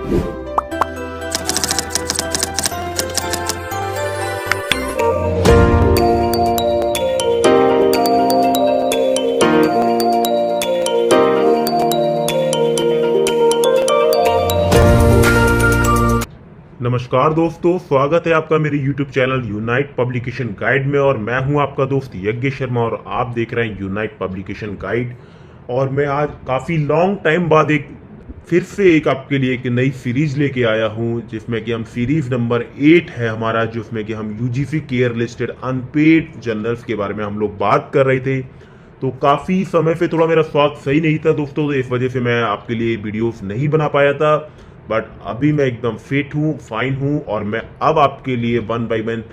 नमस्कार दोस्तों, स्वागत है आपका मेरे YouTube channel unite publication guide में। और मैं हूं आपका दोस्त यज्ञ शर्मा और आप देख रहे हैं यूनाइट पब्लिकेशन गाइड। और मैं आज काफ़ी लॉन्ग टाइम बाद फिर से आपके लिए एक नई सीरीज लेके आया हूं, जिसमें कि हम सीरीज नंबर 8 है हमारा, जिसमें कि हम UGC care listed unpaid journals के बारे में हम लोग बात कर रहे थे। तो काफ़ी समय से थोड़ा मेरा स्वास्थ्य सही नहीं था दोस्तों, तो इस वजह से मैं आपके लिए वीडियोस नहीं बना पाया था। बट अभी मैं एकदम फिट हूँ, फाइन हूँ, और मैं अब आपके लिए वन बाय वन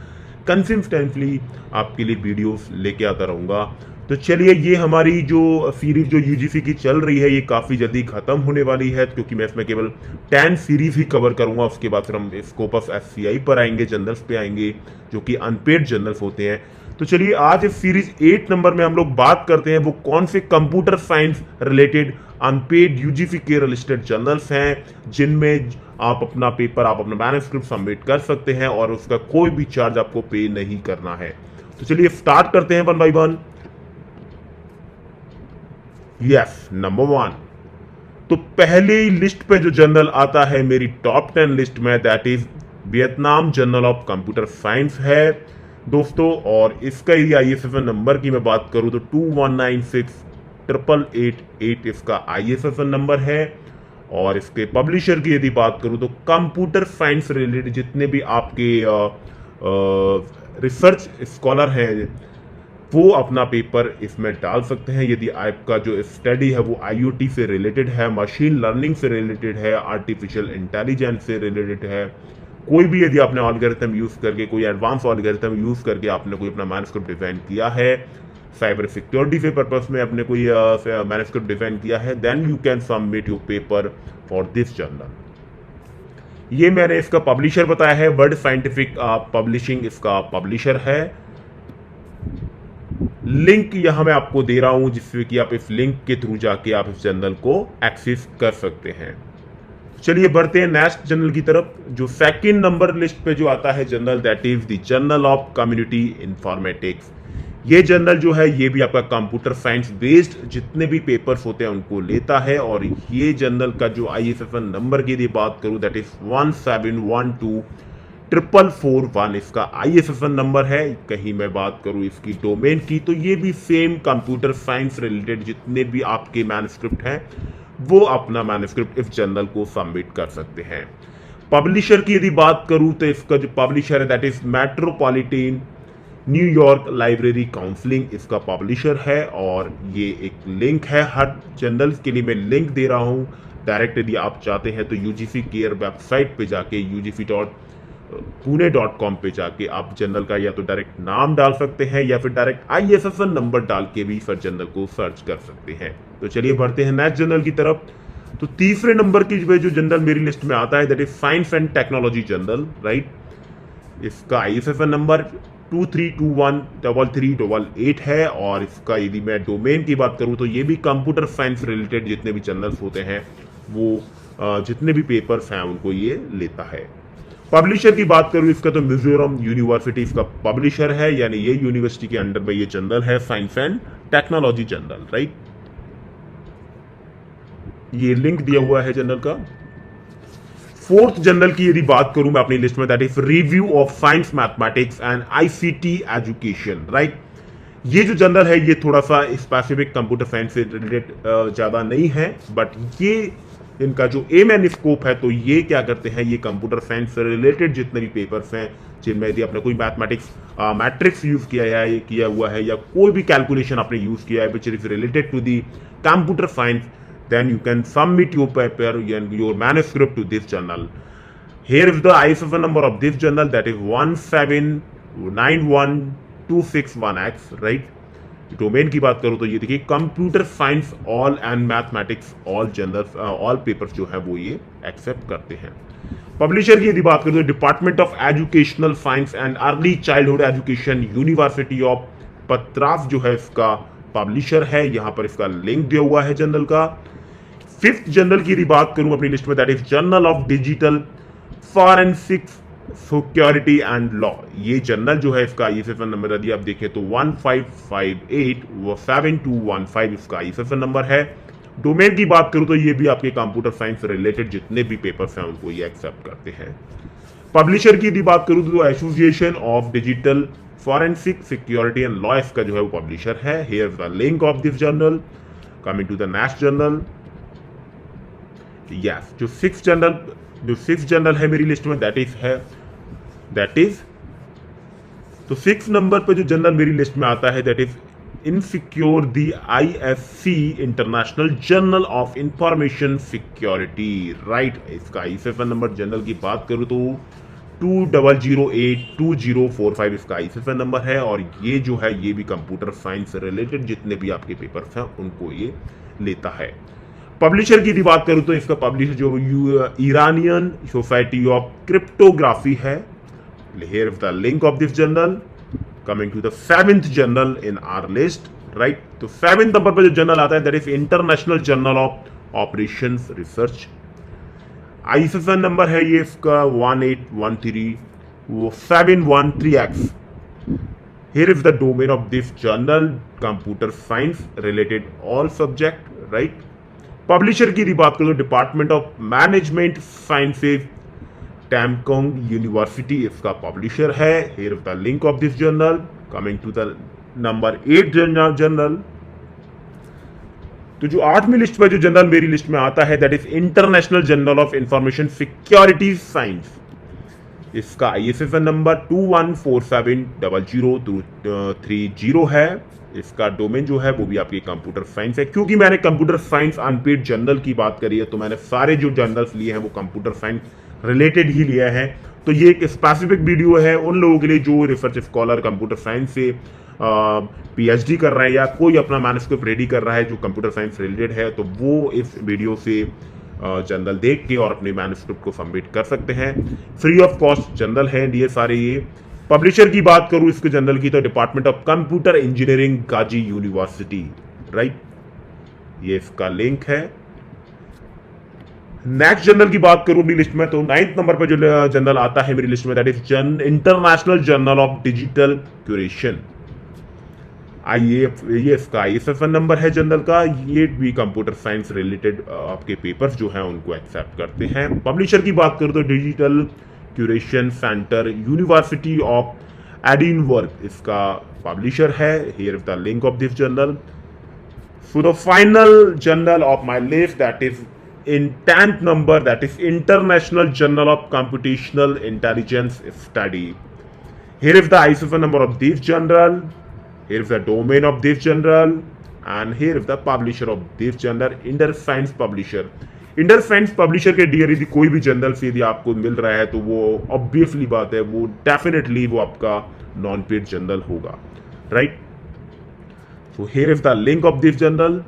कंसिस्टेंटली आपके लिए वीडियोस लेके आता रहूँगा। तो चलिए, ये हमारी जो सीरीज जो यूजीसी की चल रही है, ये काफ़ी जल्दी ख़त्म होने वाली है, क्योंकि मैं इसमें केवल 10 सीरीज ही कवर करूँगा। उसके बाद फिर हम स्कोपस एससीआई पर आएंगे, जर्नल्स पे आएंगे, जो कि अनपेड जर्नल्स होते हैं। तो चलिए, आज इस सीरीज 8 नंबर में हम लोग बात करते हैं वो कौन से computer science related unpaid UGC care listed journals हैं, जिनमें आप अपना पेपर, आप अपना मैन्युस्क्रिप्ट सबमिट कर सकते हैं और उसका कोई भी चार्ज आपको पे नहीं करना है। तो चलिए स्टार्ट करते हैं one by one. Yes, number 1। तो पहले लिस्ट पे जो जर्नल आता है मेरी टॉप 10 लिस्ट में, that is Vietnam journal of computer science है दोस्तों। और इसका यदि ISSN नंबर की मैं बात करूं तो 21968888 इसका ISSN नंबर है। और इसके पब्लिशर की यदि बात करूं तो कंप्यूटर साइंस रिलेटेड जितने भी आपके रिसर्च स्कॉलर हैं, वो अपना पेपर इसमें डाल सकते हैं। यदि आपका जो स्टडी है वो IoT से रिलेटेड है, मशीन लर्निंग से रिलेटेड है, आर्टिफिशियल इंटेलिजेंस से रिलेटेड है, कोई भी यदि आपने एल्गोरिथम यूज करके, कोई एडवांस एल्गोरिथम यूज करके आपने कोई अपना मैन्युस्क्रिप्ट डिजाइन किया है, साइबर सिक्योरिटी के पर्पस में आपने कोई मैन्युस्क्रिप्ट डिजाइन किया है, then you can submit your paper for this journal. ये मैंने इसका पब्लिशर बताया है, वर्ल्ड साइंटिफिक पब्लिशिंग इसका पब्लिशर है। लिंक यहां मैं आपको दे रहा हूं, जिससे कि आप इस लिंक के थ्रू जाके आप इस जर्नल को एक्सेस कर सकते हैं। चलिए बढ़ते हैं नेक्स्ट जर्नल की तरफ। जो सेकंड नंबर लिस्ट पे जो आता है journal, that is the journal of community informatics. ये जर्नल जो है, ये भी आपका कंप्यूटर साइंस बेस्ड जितने भी पेपर्स होते हैं उनको लेता है। और ये जर्नल का जो ISSN नंबर की यदि बात करूं, दैट इज 1712441 इसका ISSN नंबर है। कहीं मैं बात करूं इसकी डोमेन की, तो ये भी सेम कंप्यूटर साइंस रिलेटेड जितने भी आपके मैन्युस्क्रिप्ट हैं, वो अपना मैन्युस्क्रिप्ट इस जर्नल को सबमिट कर सकते हैं। पब्लिशर की यदि बात करूं तो इसका जो पब्लिशर है, that is metropolitan New York library counselling इसका पब्लिशर है। और ये एक लिंक है, हर जर्नल के लिए मैं लिंक दे रहा हूं। डायरेक्ट यदि आप चाहते हैं तो यूजीसी केयर वेबसाइट पे जाके ugc.pune.com पे जाके आप जर्नल का या तो डायरेक्ट नाम डाल सकते हैं, या फिर डायरेक्ट ISSN नंबर डाल के भी सर जर्नल को सर्च कर सकते हैं। तो चलिए बढ़ते हैं नेक्स्ट जर्नल की तरफ। तो तीसरे नंबर की जो जर्नल मेरी लिस्ट में आता है, that is science and technology journal, right. इसका ISSN नंबर 23213388 है। और इसका यदि मैं डोमेन की बात करूं तो ये भी कंप्यूटर साइंस रिलेटेड जितने भी जर्नल्स होते हैं, वो जितने भी पेपर्स हैं उनको ये लेता है। पब्लिशर की बात करूं इसका तो मिजोरम यूनिवर्सिटी इसका पब्लिशर है, यानी ये यूनिवर्सिटी के अंडर में ये जर्नल है, science and technology journal, right. ये लिंक दिया हुआ है जर्नल का। फोर्थ जर्नल की यदि बात करूं मैं अपनी लिस्ट में, that is review of science mathematics and ICT education, right. ये जो जर्नल है ये थोड़ा सा स्पेसिफिक कंप्यूटर साइंस से रिलेटेड ज्यादा नहीं है, बट ये इनका जो एम एंड स्कोप है, तो ये क्या करते हैं, ये कंप्यूटर साइंस से रिलेटेड जितने भी पेपर्स हैं, जिनमें यदि आपने कोई मैट्रिक्स यूज किया हुआ है, या कोई भी कैलकुलेशन आपने यूज किया है which is related to the computer science, then you can submit your paper and your manuscript to this journal. Here is the ISSN number of this journal, that is 1791261X, right. Domain की बात करूं तो ये देखिए, computer science all and mathematics all journals, all papers जो है वो ये एक्सेप्ट करते हैं। पब्लिशर की यदि बात करूं तो department of educational science and early childhood education university of Patras जो है इसका पब्लिशर है। यहां पर इसका लिंक दिया हुआ है जर्नल का। फिफ्थ जर्नल की बात करूं अपनी लिस्ट में, that is journal of digital forensics security and law. ये जर्नल जो है इसका ISSN नंबर यदि आप देखें तो 1558 इसका ISSN नंबर है। डोमेन की बात करूं तो ये भी आपके कंप्यूटर साइंस रिलेटेड जितने भी पेपर्स हैं उनको ये एक्सेप्ट करते हैं। पब्लिशर की यदि बात करूं तो Association of Digital Forensic Security and Law इसका जो है वो पब्लिशर है। Here is the link of this journal. Coming to the next journal, yes जो सिक्स जर्नल है मेरी लिस्ट में दैट इज तो 6 नंबर पे जो जर्नल मेरी लिस्ट में आता है that is insecure the ISC international journal of information security, right. इसका ISSN नंबर जर्नल की बात करूं तो 20082045 इसका ISSN नंबर है। और ये जो है ये भी कंप्यूटर साइंस रिलेटेड जितने भी आपके पेपर्स हैं उनको ये लेता है। पब्लिशर की बात करूं तो इसका पब्लिशर जो ईरानियन सोसाइटी ऑफ क्रिप्टोग्राफी है। Here is the link of this journal. Coming to the 7th journal in our list, right? तो 7th नंबर पर जो जर्नल आता है that is international journal of operations research. ISSN number है ये इसका 1813713X। Here is the domain of this journal, computer science related all subject, right? Publisher की बात करो department of management sciences Tamkang university इसका publisher है। Here is the link of this journal. Coming to the number 8 journal, तो जो 8वीं list पर जो जर्नल मेरी लिस्ट में आता है that is international journal of information security science. इसका ISSN नंबर 21470030 है। इसका डोमेन जो है वो भी आपकी कंप्यूटर साइंस है। क्योंकि मैंने कंप्यूटर साइंस अनपेड जर्नल की बात करी है तो मैंने सारे जो जर्नल्स लिए हैं वो कंप्यूटर साइंस रिलेटेड ही लिया है। तो ये एक स्पेसिफिक वीडियो है उन लोगों के लिए जो रिसर्च स्कॉलर कंप्यूटर साइंस से PhD कर रहे हैं या कोई अपना मैन्युस्क्रिप्ट रेडी कर रहा है जो कंप्यूटर साइंस रिलेटेड है, तो वो इस वीडियो से जर्नल देख के और अपने मैन्युस्क्रिप्ट को सबमिट कर सकते हैं। फ्री ऑफ कॉस्ट जर्नल है ये सारे। ये पब्लिशर की बात करूं इसके जर्नल की तो department of computer engineering Ghazi university, right. ये इसका लिंक है। नेक्स्ट जर्नल की बात करूं अपनी लिस्ट में तो 9th नंबर पर जो जर्नल आता है मेरी लिस्ट में that is international journal of digital curation. ये इसका ISSN नंबर है जर्नल का। ये भी कंप्यूटर साइंस रिलेटेड आपके पेपर्स जो हैं उनको एक्सेप्ट करते हैं। पब्लिशर की बात करूं तो digital curation centre university of Edinburgh इसका पब्लिशर है। Here is the link of this journal. So the final journal of my list that is in 10th number that is International Journal of Computational Intelligence Study. Here is the ISSN number of this journal. Here is the domain of this journal, and here is the publisher of this journal, Inter Science Publisher. Inter science publisher के dear यदि कोई भी journal से यदि आपको मिल रहा है तो वो ऑब्वियसली बात है वो डेफिनेटली वो आपका नॉन पेड जर्नल होगा, right. So here is the link of this journal.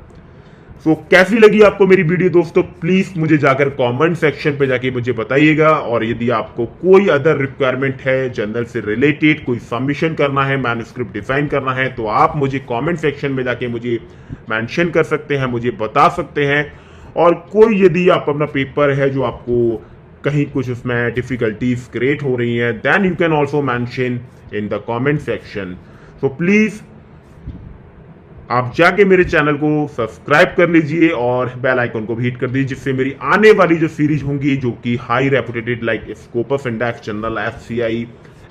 तो कैसी लगी आपको मेरी वीडियो दोस्तों, प्लीज मुझे जाकर कमेंट सेक्शन पे जाके मुझे बताइएगा। और यदि आपको कोई अदर रिक्वायरमेंट है जर्नल से रिलेटेड, कोई सबमिशन करना है, मैन्युस्क्रिप्ट डिजाइन करना है, तो आप मुझे कमेंट सेक्शन में जाके मुझे मेंशन कर सकते हैं, मुझे बता सकते हैं। और कोई यदि आप अपना पेपर है जो आपको कहीं कुछ उसमें डिफिकल्टीज क्रिएट हो रही हैं, then you can also mention in the comment section. So please आप जाके मेरे चैनल को सब्सक्राइब कर लीजिए और बेल आइकन को भी हिट कर दीजिए, जिससे मेरी आने वाली जो सीरीज होंगी जो कि high reputed like Scopus index journal, FCI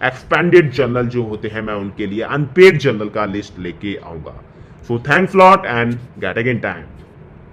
expanded journal जो होते हैं, मैं उनके लिए अनपेड जर्नल का लिस्ट लेके आऊंगा। So thanks lot and get again time.